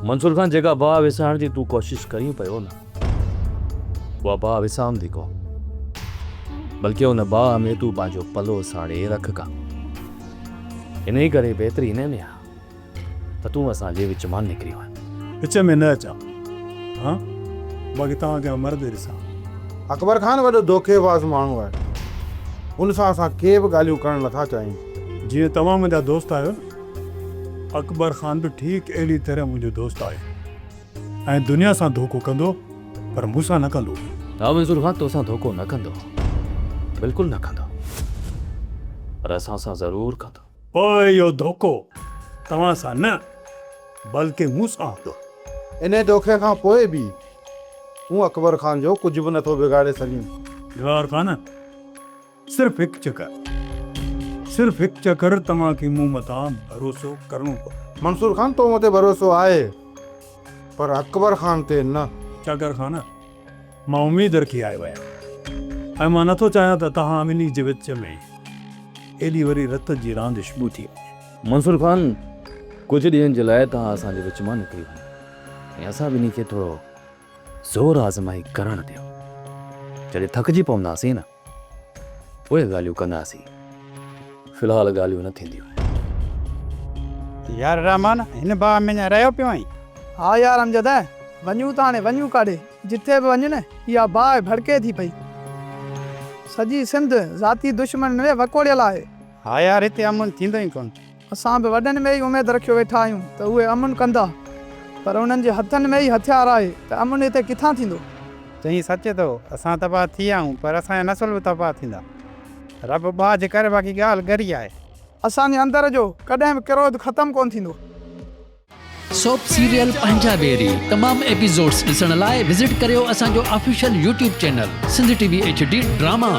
मंसूर खान जेका भाउ विसारण जी तूं कोशिश करी पियो न, उहा भाउ विसामंदी को, बल्कि उन भाउ में तूं पंहिंजो पलो साड़े रख का। इन ई करे बहितरी इन में आहे त तूं असांजे विच मां निकिरी वञ। विच में न अचां, हाँ बाक़ी तव्हांखे मर्द ॾिसां। अकबर खान वॾो धोखेबाज़ माण्हू आहे, उन सां असां के बि ॻाल्हियूं करणु नथा चाहियूं। जीअं तव्हां मुंहिंजा दोस्त आहियो, अकबर खान बि ठीकु अहिड़ी तरह मुंहिंजो दोस्त आहे ऐं दुनिया सां धोखो कंदो पर मूंसां न कंदो। हा मंसूर खान, तोसां धोखो न कंदो, बिल्कुलु न कंदो, पर असां सां ज़रूरु कंदो। पोइ इहो धोखो तव्हां सां न बल्कि मूंसां हूंदो। इन धोखे खां पोइ बि हूं अकबर खान जो कुझु बि नथो बिगाड़े सघूं। जवाहर खान, सिर्फ़ु हिकु चकर तव्हांखे मूं मथां भरोसो करिणो पवंदो। मंसूर खान तो मथे भरोसो आहे, पर अकबर खान ते न। चकर खान, मां उमेद रखी आयो आहियां ऐं मां नथो चाहियां त तव्हां ॿिन्ही जे विच में एॾी वरी रत जी रांदि शुरू थी। मंसूर खान, कुझु ॾींहंनि जे लाइ तव्हां असांजे विच मां निकिरी वञो ऐं असां ॿिन्ही खे थोरो ज़ोर आज़माई करणु ॾियो। जॾहिं थकिजी पवंदासीं न, उहे ॻाल्हियूं कंदासीं, फ़िलहालु ॻाल्हियूं न थींदियूं। यार रहमान, हिन बार में रहियो पियो आई? हाँ यार अमजद है, वञूं त हाणे वञूं काॾे? जिथे बि वञु न इहा बाहि भड़के थी पई। सॼी सिंध ज़ाती दुश्मन में वकोड़ियल आहे। हाँ यार, हिते अमन थींदो ई कोन। असां बि वॾनि में ई उमेद रखियो वेठा आहियूं त उहे अमन कंदा, पर उन्हनि जे हथनि में ई हथियार आहे त अमन हिते किथां थींदो। चई सच थो, असां तबाह थी विया आहियूं पर असांजा नस्ल बि तबाह थींदा। रब बाह जे करे बाक़ी ॻाल्हि गरी आहे। असांजे अंदर जो कॾहिं बि क्रोध ख़तमु कोन थींदो। सोप सीरियल पंजाबेरी तमाम एपिसोड्स ॾिसण लाइ विज़िट करियो असांजो official YouTube channel Sindh TV HD drama.